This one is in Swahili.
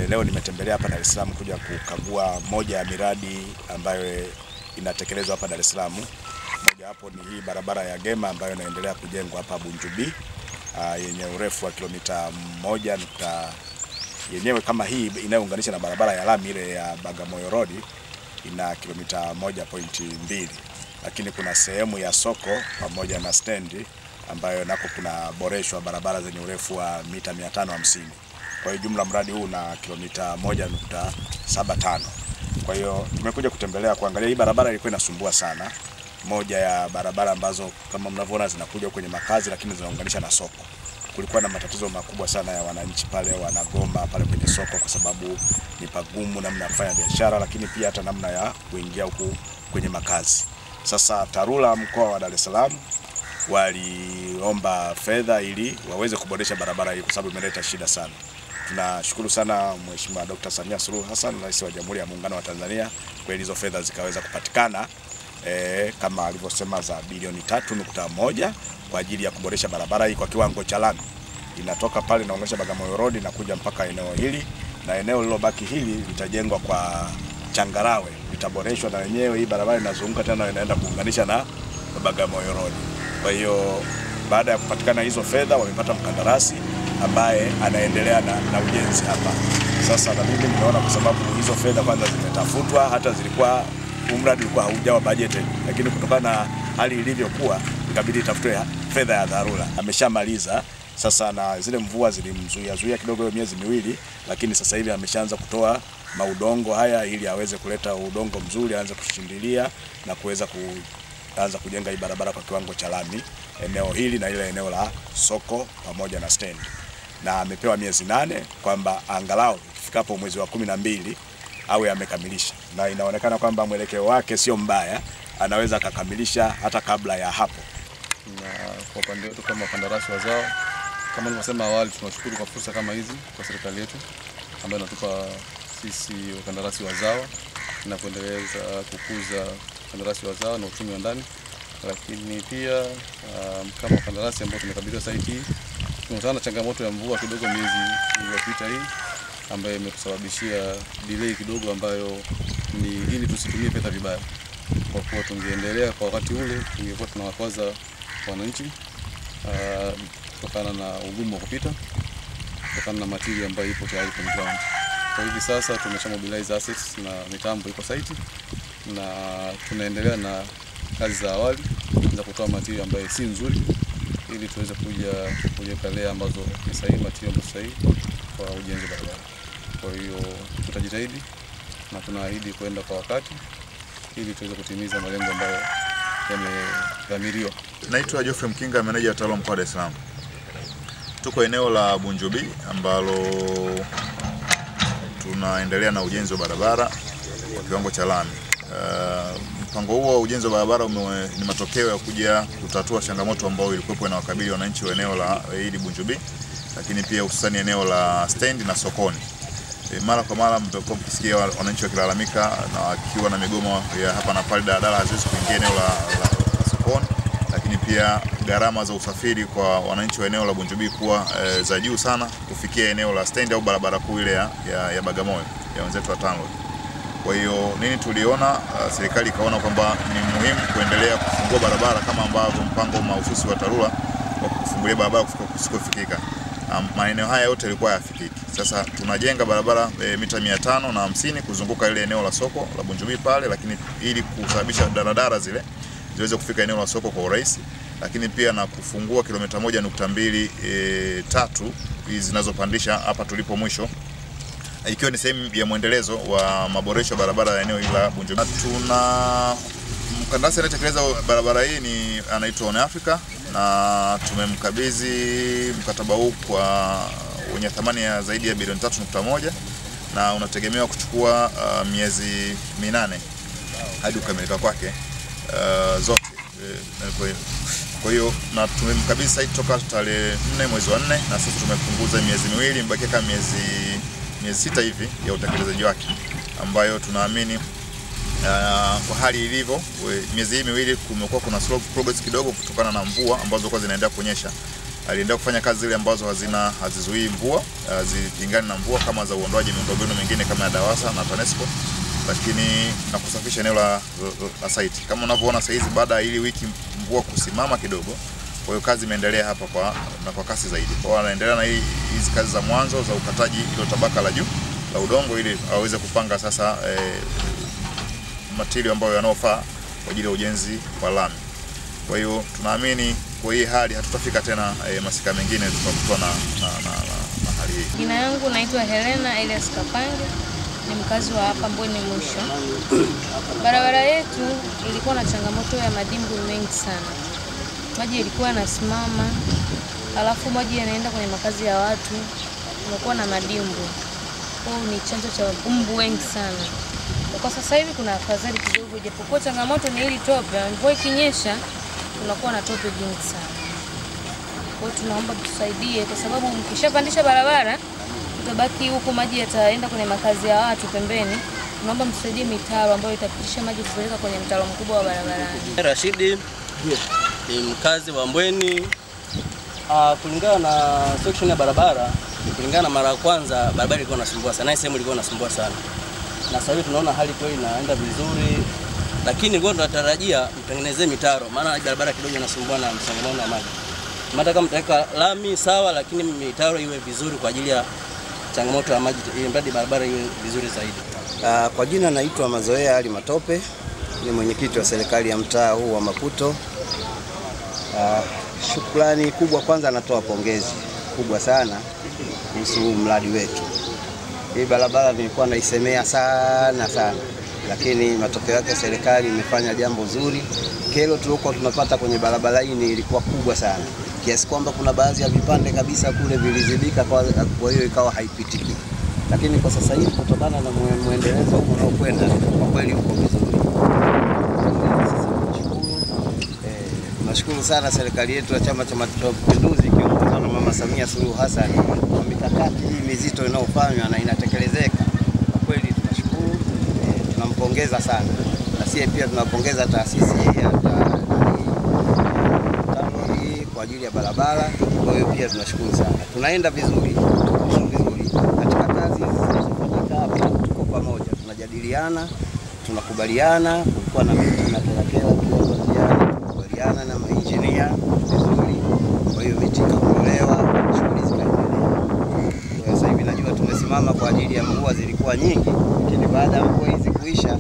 Leo nimetembelea hapa Dar es Salaam kuja kukagua moja ya miradi ambayo inatekelezwa hapa Dar es Salaam. Moja hapo ni hii barabara ya Gema ambayo inaendelea kujengwa hapa Bunju B, yenye urefu wa kilomita 1 yenyewe kama hii inayounganisha na barabara ya lami ile ya Bagamoyo Road ina kilomita 1.2, lakini kuna sehemu ya soko pamoja na stendi ambayo nako kuna boreshwa barabara zenye urefu wa mita 550. Kwa hiyo jumla mradi huu na kilomita 1.75. Kwa hiyo tumekuja kutembelea kuangalia hii barabara. Ilikuwa inasumbua sana, moja ya barabara ambazo kama mnavyoona zinakuja kwenye makazi lakini zinaunganisha na soko. Kulikuwa na matatizo makubwa sana ya wananchi pale, wanagoma pale kwenye soko kwa sababu ni pagumu namna ya kufanya biashara, lakini pia hata namna ya kuingia huku kwenye makazi. Sasa TARURA mkoa wa Dar es Salaam waliomba fedha ili waweze kuboresha barabara hii kwa sababu imeleta shida sana. Tunashukuru sana Mheshimiwa Dr. Samia Suluhu Hassan, Rais wa Jamhuri ya Muungano wa Tanzania, kwa hizo fedha zikaweza kupatikana kama alivyosema za bilioni 3.1 kwa ajili ya kuboresha barabara hii kwa kiwango cha lami. Inatoka pale inaunganisha Bagamoyo Road na kuja mpaka eneo hili, na eneo lilobaki hili litajengwa kwa changarawe, litaboreshwa na wenyewe. Hii barabara inazunguka tena inaenda kuunganisha na Bagamoyo Road. Kwa hiyo baada ya kupatikana hizo fedha, wamepata mkandarasi ambaye anaendelea na ujenzi hapa. Sasa na mimi nimeona kwa sababu hizo fedha kwanza zimetafutwa, hata zilikuwa mradi ulikuwa haujawa budget, lakini kutokana na hali ilivyokuwa ikabidi tafutwe fedha ya dharura. Ameshamaliza sasa, na zile mvua zilimzuia kidogo miezi miwili, lakini sasa hivi ameshaanza kutoa maudongo haya ili aweze kuleta udongo mzuri, aanze kushindilia na kuweza kuanza kujenga hii barabara kwa kiwango cha lami eneo hili na ile eneo la soko pamoja na stand. Na amepewa miezi 8 kwamba angalau ifikapo mwezi wa 12 awe amekamilisha, na inaonekana kwamba mwelekeo wake sio mbaya, anaweza akakamilisha hata kabla ya hapo. Na kwa upande wetu kama wakandarasi wazao, kama nilivyosema awali, tunashukuru kwa fursa kama hizi kwa serikali yetu ambayo inatupa sisi wakandarasi wazao na kuendeleza kukuza wakandarasi wazao na uchumi wa ndani. Lakini pia kama wakandarasi ambao tumekabidhiwa site hii, tunakutana na changamoto ya mvua kidogo miezi iliyopita hii ambayo imetusababishia delay kidogo, ambayo ni ili tusitumie fedha vibaya. Kwa kuwa tungeendelea kwa wakati ule tungekuwa tunawakwaza wananchi kutokana na ugumu wa kupita, kutokana na material ambayo ipo tayari kwenye ground. Kwa hivi sasa tumeshamobilize assets na mitambo iko site, na tunaendelea na kazi za awali za kutoa material ambayo si nzuri ili tuweze kuweka layer ambazo ni sahihi, material ambazo sahihi kwa ujenzi wa barabara. Kwa hiyo tutajitahidi na tunaahidi kwenda kwa wakati ili tuweze kutimiza malengo ambayo yamedhamiriwa. Naitwa Geoffrey Mkinga, meneja wa TARURA mkoa wa Dar es Salaam. Tuko eneo la Bunju B ambalo tunaendelea na ujenzi wa barabara kwa kiwango cha lami. Mpango huo wa ujenzi wa barabara ni matokeo ya kuja kutatua changamoto ambayo ilikuwepo na wakabili wananchi wa eneo la hili Bunju B, lakini pia hususani eneo la stand na sokoni. Mara kwa mara mtakuwa mkisikia wananchi wakilalamika na wakiwa na migomo ya hapa na pale, daladala haziwezi kuingia eneo la sokoni, lakini pia gharama za usafiri kwa wananchi wa eneo la Bunju B kuwa za juu sana kufikia eneo la stand au barabara kuu ile ya Bagamoyo ya wenzetu wa TANROADS. Kwa hiyo nini tuliona, serikali ikaona kwamba ni muhimu kuendelea kufungua barabara kama ambavyo mpango mahususi wa TARURA wa kufungulia barabara kusikofikika. Maeneo haya yote yalikuwa hayafikiki. Sasa tunajenga barabara mita 550 kuzunguka ile eneo la soko la Bunju B pale, lakini ili kusababisha daladala zile ziweze kufika eneo la soko kwa urahisi, lakini pia na kufungua kilomita 1.23 zinazopandisha hapa tulipo mwisho, ikiwa ni sehemu ya mwendelezo wa maboresho ya barabara ya eneo hili la Bunju B. Tuna mkandarasi anayetekeleza barabara hii ni anaitwa On Africa, na tumemkabidhi mkataba huu kwa wenye thamani ya zaidi ya bilioni 3.1 na unategemewa kuchukua miezi 8 hadi kukamilika kwake zote. Kwa hiyo na tumemkabidhi site toka tarehe 4 mwezi wa 4, na sasa tumepunguza miezi miwili, mbaki kama miezi 6 hivi ya utekelezaji wake, ambayo tunaamini kwa hali ilivyo miezi hii miwili kumekuwa kuna slow progress kidogo kutokana na mvua ambazo kwa zinaendelea kunyesha. aliendelea kufanya kazi zile ambazo hazizuii mvua, hazipingani na mvua, kama za uondoaji miundombinu mingine kama ya DAWASA na TANESCO, lakini na kusafisha eneo la site. Kama unavyoona sasa hizi, baada ya ili wiki mvua kusimama kidogo, kwa hiyo kazi imeendelea hapa kwa kasi zaidi. Kwa hiyo anaendelea na hizi kazi za mwanzo za ukataji ile tabaka la juu la udongo, ili aweze kupanga sasa material ambayo yanofaa kwa ajili ya ujenzi wa lami. Kwa hiyo tunaamini kwa hii hali hatutafika tena masika mengine tutakutana na hali hii. Jina yangu naitwa Helena Elias Kapange, ni mkazi wa hapa Mbweni Mwisho. Barabara yetu ilikuwa na changamoto ya madimbwi mengi sana. Maji ilikuwa yanasimama, alafu maji yanaenda kwenye makazi ya watu, unakuwa na madimbwi. Kwa hiyo ni chanzo cha mbu wengi sana. Kwa sasa hivi kuna afadhali kidogo, japokuwa changamoto ni hili tope. Mvua ikinyesha tunakuwa na tope jingi sana. Kwa hiyo tunaomba tusaidie, kwa sababu mkishapandisha barabara utabaki huko, maji yataenda kwenye makazi ya watu pembeni. Tunaomba mtusaidie mitaro ambayo itapitisha maji kupeleka kwenye mtaro mkubwa wa barabarani. Rashidi ni mkazi wa Mbweni. Kulingana na section ya barabara, kulingana na mara ya kwanza barabara ilikuwa inasumbua sana, na sehemu ilikuwa inasumbua sana. Na sasa hivi tunaona hali kweli inaenda vizuri, lakini ngoja tunatarajia mtengenezee mitaro, maana barabara kidogo inasumbua na msongamano wa maji. Hata kama mtaweka lami sawa, lakini mitaro iwe vizuri kwa ajili ya changamoto ya maji, ili mradi barabara iwe vizuri zaidi. Kwa jina naitwa Mazoea Ali Matope, ni mwenyekiti wa serikali ya mtaa huu wa Maputo. Shukrani kubwa, kwanza natoa pongezi kubwa sana kuhusu mradi wetu. Hii barabara nilikuwa naisemea sana, lakini matokeo yake serikali imefanya jambo zuri. Kero tulikuwa tunapata kwenye barabara hii ilikuwa kubwa sana, kiasi kwamba kuna baadhi ya vipande kabisa kule vilizibika, kwa hiyo ikawa haipitiki. Lakini kwa sasa hivi kutokana na muendelezo huu unaokwenda, kwa kweli uko vizuri. Tunashukuru sana serikali yetu ya Chama cha Mapinduzi kiongozwa na Mama Samia Suluhu Hassan kwa mikakati hii mizito inayofanywa na inatekelezeka. Kwa kweli tunashukuru, tunampongeza sana. Na sisi pia tunapongeza taasisi ya TANROADS kwa ajili ya barabara. Kwa hiyo pia tunashukuru sana. Tunaenda vizuri katika kazi zinazofanyika hapa. Tuko pamoja, tunajadiliana, tunakubaliana. Kulikuwa na miti na kelakela tukakubaliana na mainjinia vizuri. Kwa hiyo miti ikaondolewa, shughuli zikaendelea. Sasa hivi najua tumesimama kwa ajili ya mvua zilikuwa nyingi, lakini baada ya mvua hizi kuisha